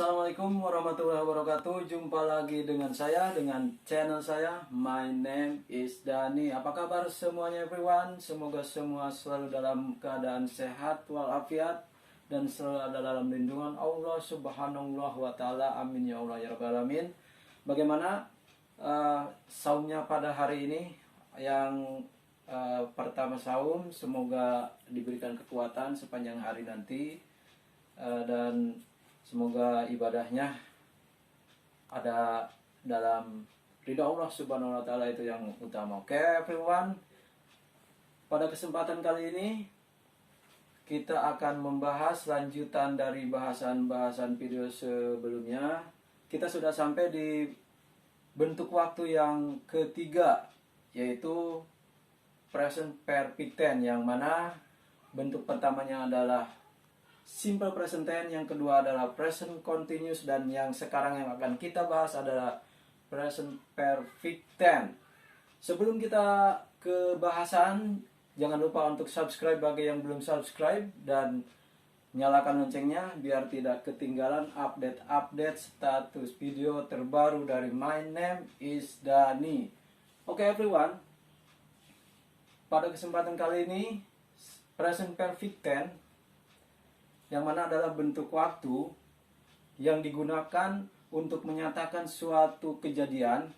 Assalamualaikum warahmatullahi wabarakatuh. Jumpa lagi dengan saya, dengan channel saya. My name is Dani. Apa kabar semuanya everyone? Semoga semua selalu dalam keadaan sehat walafiat dan selalu ada dalam lindungan Allah Subhanahu wa taala. Amin ya Allah ya rabbal alamin. Bagaimana saumnya pada hari ini? Yang pertama saum, semoga diberikan kekuatan sepanjang hari nanti, dan semoga ibadahnya ada dalam ridha Allah Subhanahu wa taala, itu yang utama. Oke, everyone. Pada kesempatan kali ini kita akan membahas lanjutan dari bahasan-bahasan video sebelumnya. Kita sudah sampai di bentuk waktu yang ketiga, yaitu present perfect tense, yang mana bentuk pertamanya adalah simple present tense, yang kedua adalah present continuous, dan yang sekarang yang akan kita bahas adalah present perfect tense. Sebelum kita ke bahasan, jangan lupa untuk subscribe bagi yang belum subscribe, dan nyalakan loncengnya biar tidak ketinggalan update-update status video terbaru dari My Name is Dani. Oke, everyone. Pada kesempatan kali ini present perfect tense, yang mana adalah bentuk waktu yang digunakan untuk menyatakan suatu kejadian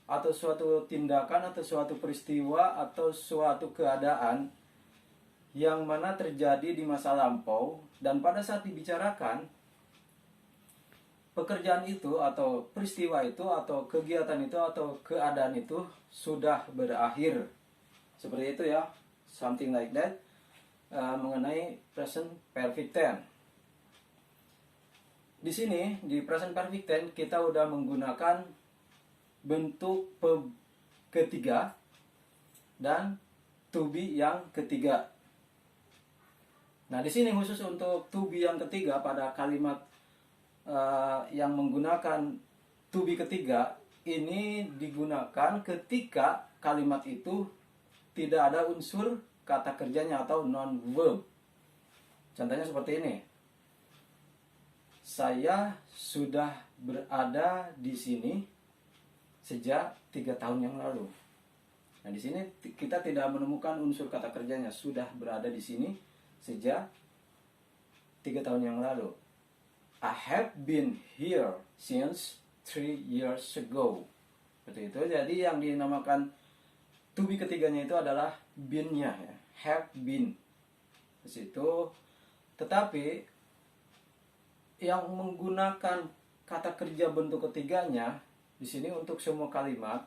atau suatu tindakan atau suatu peristiwa atau suatu keadaan yang mana terjadi di masa lampau, dan pada saat dibicarakan pekerjaan itu atau peristiwa itu atau kegiatan itu atau keadaan itu sudah berakhir. Seperti itu ya, something like that. Mengenai present perfect tense. Di sini di present perfect tense kita udah menggunakan bentuk verb ketiga dan to be yang ketiga. Nah, di sini khusus untuk to be yang ketiga, pada kalimat yang menggunakan to be ketiga ini digunakan ketika kalimat itu tidak ada unsur kata kerjanya atau non-verb. Contohnya seperti ini. Saya sudah berada di sini sejak 3 tahun yang lalu. Nah, di sini kita tidak menemukan unsur kata kerjanya. Sudah berada di sini sejak 3 tahun yang lalu. I have been here since 3 years ago. Seperti itu. Jadi yang dinamakan to be ketiganya itu adalah been-nya ya. Have been di situ. Tetapi yang menggunakan kata kerja bentuk ketiganya di sini untuk semua kalimat,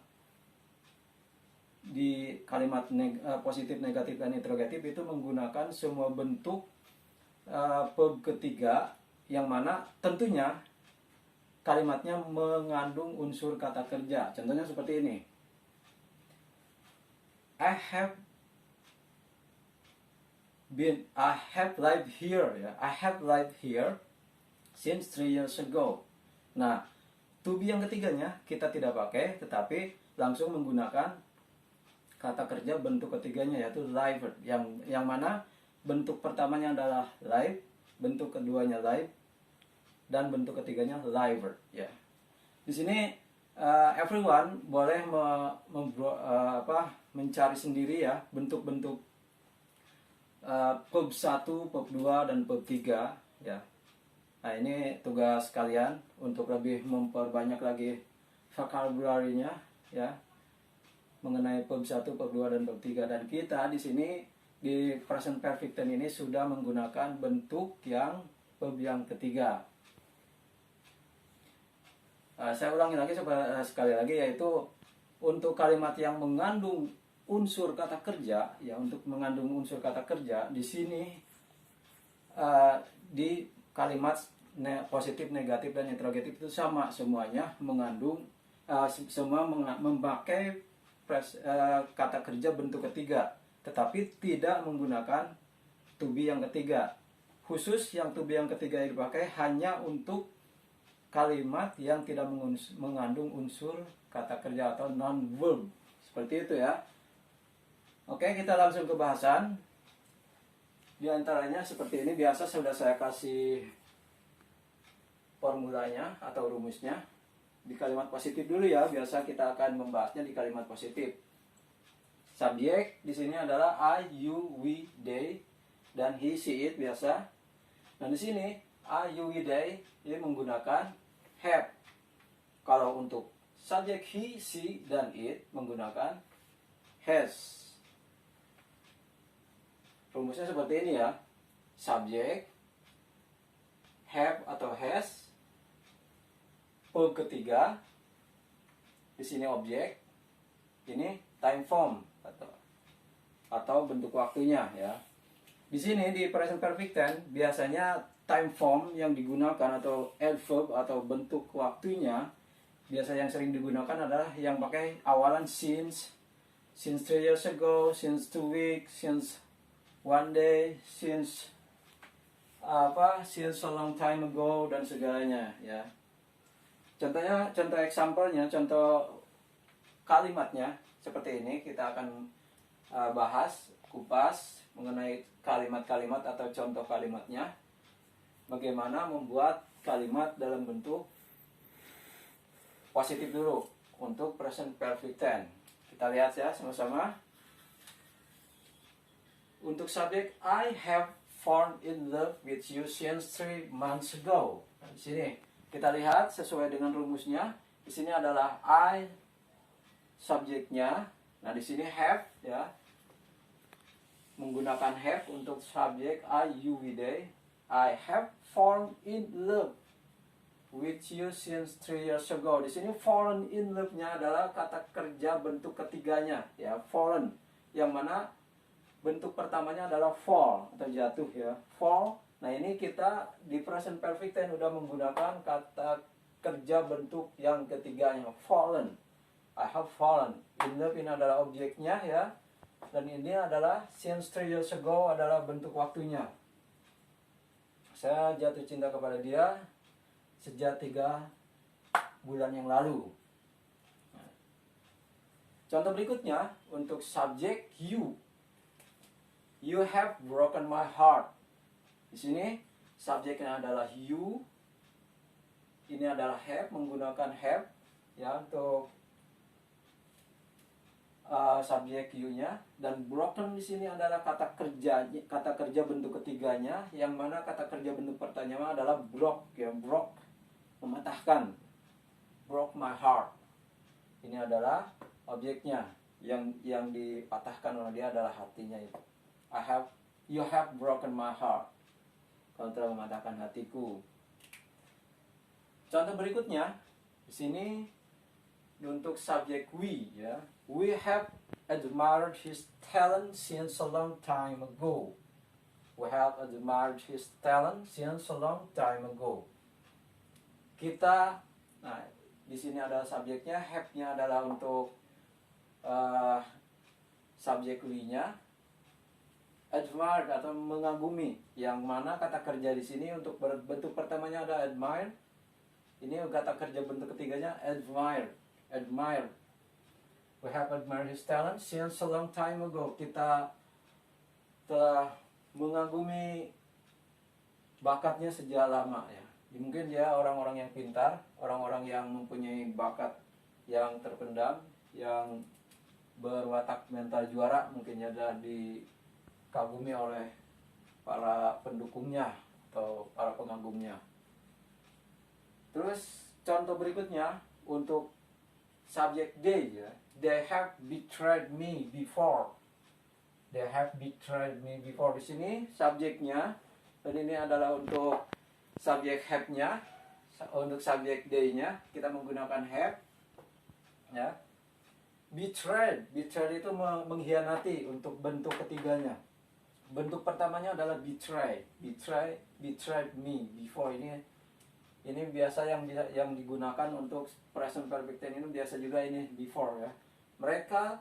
di kalimat positif, negatif, dan interrogatif itu menggunakan semua bentuk verb ketiga, yang mana tentunya kalimatnya mengandung unsur kata kerja. Contohnya seperti ini. I have lived here ya. I have lived here since 3 years ago. Nah, to be yang ketiganya kita tidak pakai, tetapi langsung menggunakan kata kerja bentuk ketiganya, yaitu lived, yang mana bentuk pertamanya adalah live, bentuk keduanya live, dan bentuk ketiganya lived ya. Di sini everyone boleh mencari sendiri ya bentuk-bentuk verb 1, verb 2, dan verb 3 ya. Nah, ini tugas kalian untuk lebih memperbanyak lagi vocabulary-nya ya, mengenai verb 1, verb 2, dan verb 3. Dan kita di sini di present perfect tense ini sudah menggunakan bentuk yang verb yang ketiga. Saya ulangi lagi sekali lagi, yaitu untuk kalimat yang mengandung unsur kata kerja ya, untuk mengandung unsur kata kerja di sini di kalimat positif, negatif, dan interrogatif itu sama semuanya, mengandung semua memakai kata kerja bentuk ketiga, tetapi tidak menggunakan to be yang ketiga. Khusus yang to be yang ketiga yang dipakai hanya untuk kalimat yang tidak mengandung unsur kata kerja atau non-verb. Seperti itu ya. Oke, kita langsung ke bahasan. Di antaranya seperti ini, biasa sudah saya kasih formulanya atau rumusnya di kalimat positif dulu ya. Biasa kita akan membahasnya di kalimat positif. Subjek di sini adalah I, you, we, they, dan he, she, it biasa. Nah di sini I, you, we, they ini menggunakan have. Kalau untuk subjek he, she, dan it menggunakan has. Rumusnya seperti ini ya. Subjek have atau has, verb ketiga, di sini objek, ini time form atau bentuk waktunya ya. Di sini di present perfect tense biasanya time form yang digunakan atau adverb atau bentuk waktunya biasa yang sering digunakan adalah yang pakai awalan since 3 years ago, since 2 weeks, since 1 day, since since a long time ago, dan segalanya ya. Contoh example-nya, contoh kalimatnya seperti ini. Kita akan bahas, kupas mengenai kalimat-kalimat atau contoh kalimatnya. Bagaimana membuat kalimat dalam bentuk positif dulu untuk present perfect tense. Kita lihat ya sama-sama. Untuk subjek I have fallen in love with you since 3 months ago. Nah, di sini kita lihat sesuai dengan rumusnya. Di sini adalah I subjeknya. Nah, di sini have ya. Menggunakan have untuk subjek I, you, we, they. I have fallen in love with you since 3 years ago. Di sini fallen in love-nya adalah kata kerja bentuk ketiganya ya, fallen. Yang mana bentuk pertamanya adalah fall atau jatuh ya, fall. Nah ini kita di present perfect tense udah menggunakan kata kerja bentuk yang ketiganya, fallen. I have fallen in love, ini adalah objeknya ya. Dan ini adalah since 3 years ago adalah bentuk waktunya. Saya jatuh cinta kepada dia sejak 3 bulan yang lalu. Contoh berikutnya untuk subjek you. You have broken my heart. Di sini subjeknya adalah you. Ini adalah have, menggunakan have ya untuk subjek you-nya. Dan broken di sini adalah kata kerja bentuk ketiganya, yang mana kata kerja bentuk pertanyaan adalah broke ya, broke, mematahkan. Broke my heart. Ini adalah objeknya, yang dipatahkan oleh dia adalah hatinya itu. You have broken my heart. Kau telah mematahkan hatiku. Contoh berikutnya di sini untuk subjek we ya. We have admired his talent since a long time ago. We have admired his talent since a long time ago. Kita, nah di sini ada subjeknya, have-nya adalah untuk subjek we-nya. Admire atau mengagumi, yang mana kata kerja di sini untuk bentuk pertamanya ada admire. Ini kata kerja bentuk ketiganya admire. Admire. We have admired his talent since a long time ago. Kita telah mengagumi bakatnya sejak lama ya. Mungkin dia orang-orang yang pintar, orang-orang yang mempunyai bakat yang terpendam, yang berwatak mental juara, mungkin ada dikagumi oleh para pendukungnya atau para pengagumnya. Terus contoh berikutnya untuk subjek they ya. They have betrayed me before. They have betrayed me before. Di sini subjeknya, dan ini adalah untuk subjek have-nya. Untuk subjek they-nya kita menggunakan have ya. Betrayed itu mengkhianati untuk bentuk ketiganya. Bentuk pertamanya adalah betrayed me before. Ini biasa yang digunakan untuk present perfect tense, ini biasa juga ini before ya. Mereka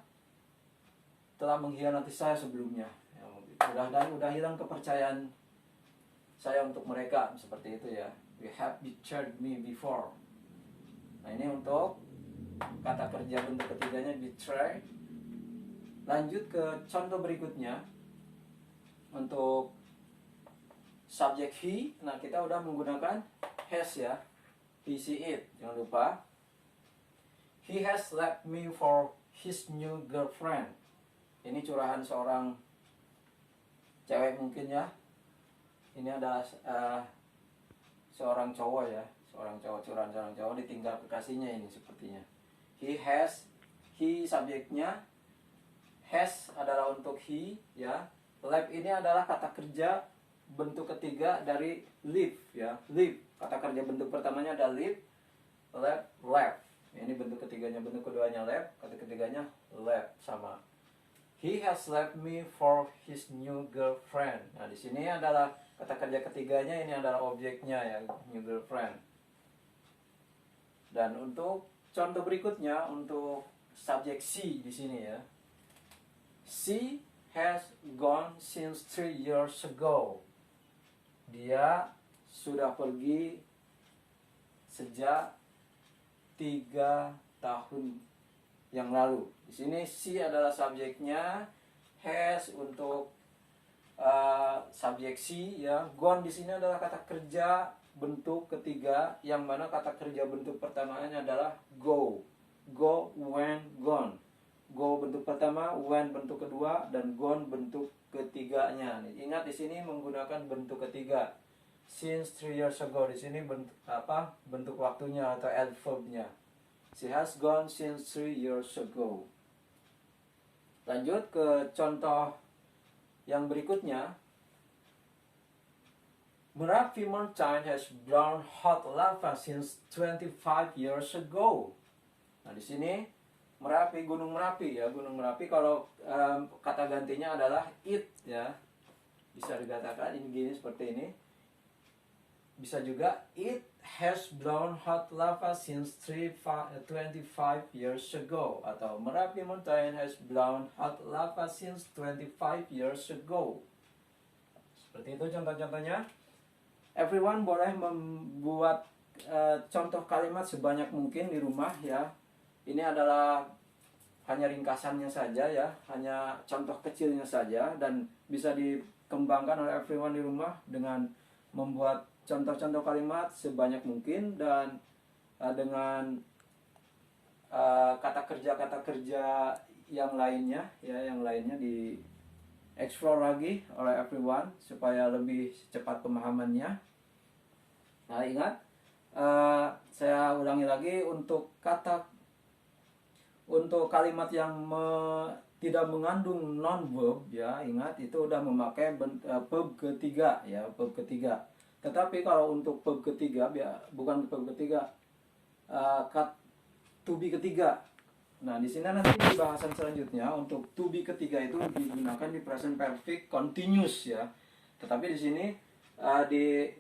telah mengkhianati saya sebelumnya. Udah hilang kepercayaan saya untuk mereka, seperti itu ya. We have betrayed me before. Nah ini untuk kata kerja bentuk ketiganya betray. Lanjut ke contoh berikutnya. Untuk subjek he, nah kita udah menggunakan has ya. he, she, it. Jangan lupa. He has left me for his new girlfriend. Ini curahan seorang cewek mungkin ya. Ini adalah seorang cowok ya. Seorang cowok, curahan seorang cowok ditinggal kekasihnya ini sepertinya. He has, he subjeknya. Has adalah untuk he ya. Left ini adalah kata kerja bentuk ketiga dari live ya. Live. Kata kerja bentuk pertamanya ada live, left. Ini bentuk ketiganya, bentuk keduanya left, kata ketiganya left sama. He has left me for his new girlfriend. Nah, di sini adalah kata kerja ketiganya, ini adalah objeknya ya, new girlfriend. Dan untuk contoh berikutnya untuk subjek she di sini ya. She has gone since 3 years ago. Dia sudah pergi sejak 3 tahun yang lalu. Di sini she adalah subjeknya, has untuk subjek she ya. Gone di sini adalah kata kerja bentuk ketiga, yang mana kata kerja bentuk pertamanya adalah go. Go, went, gone. Go bentuk pertama, went bentuk kedua, dan gone bentuk ketiganya. Ingat di sini menggunakan bentuk ketiga. Since 3 years ago, di sini bentuk apa? Bentuk waktunya atau adverbnya. She has gone since 3 years ago. Lanjut ke contoh yang berikutnya. Merapi Mountain has blown hot lava since 25 years ago. Nah, di sini Merapi, Gunung Merapi ya. Gunung Merapi kalau kata gantinya adalah it ya. Bisa dikatakan ini gini seperti ini. Bisa juga it has blown hot lava since 25 years ago, atau Merapi Mountain has blown hot lava since 25 years ago. Seperti itu contoh-contohnya. Everyone boleh membuat contoh kalimat sebanyak mungkin di rumah ya. Ini adalah hanya ringkasannya saja ya, hanya contoh kecilnya saja, dan bisa dikembangkan oleh everyone di rumah dengan membuat contoh-contoh kalimat sebanyak mungkin, dan dengan kata kerja yang lainnya ya, yang lainnya di explore lagi oleh everyone supaya lebih cepat pemahamannya. Nah, ingat, saya ulangi lagi untuk kalimat yang tidak mengandung non-verb ya, ingat itu udah memakai verb ketiga ya, verb ketiga. Tetapi kalau untuk verb ketiga, bukan verb ketiga, to be ketiga. Nah, di sini nanti di bahasan selanjutnya untuk to be ketiga itu digunakan di present perfect continuous ya. Tetapi di sini di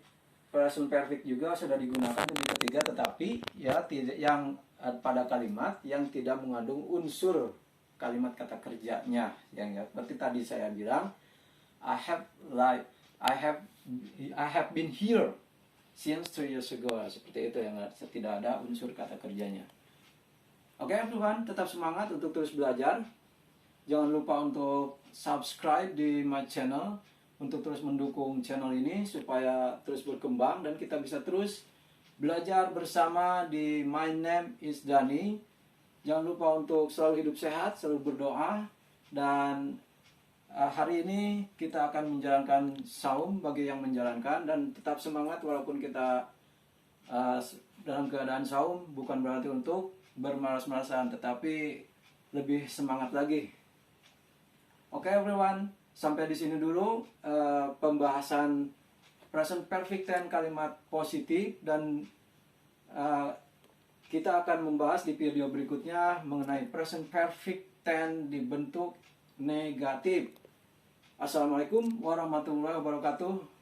present perfect juga sudah digunakan to be ketiga, tetapi ya yang pada kalimat yang tidak mengandung unsur kalimat kata kerjanya, yang ya, seperti tadi saya bilang, I have been here since 3 years ago. Seperti itu, yang tidak ada unsur kata kerjanya. Oke, everyone, tetap semangat untuk terus belajar. Jangan lupa untuk subscribe di my channel untuk terus mendukung channel ini supaya terus berkembang dan kita bisa terus belajar bersama di My Name is Dani. Jangan lupa untuk selalu hidup sehat, selalu berdoa, dan hari ini kita akan menjalankan saum bagi yang menjalankan, dan tetap semangat walaupun kita dalam keadaan saum, bukan berarti untuk bermalas-malasan, tetapi lebih semangat lagi. Oke, everyone, sampai di sini dulu pembahasan present perfect tense kalimat positif, dan kita akan membahas di video berikutnya mengenai present perfect tense di bentuk negatif. Assalamualaikum warahmatullahi wabarakatuh.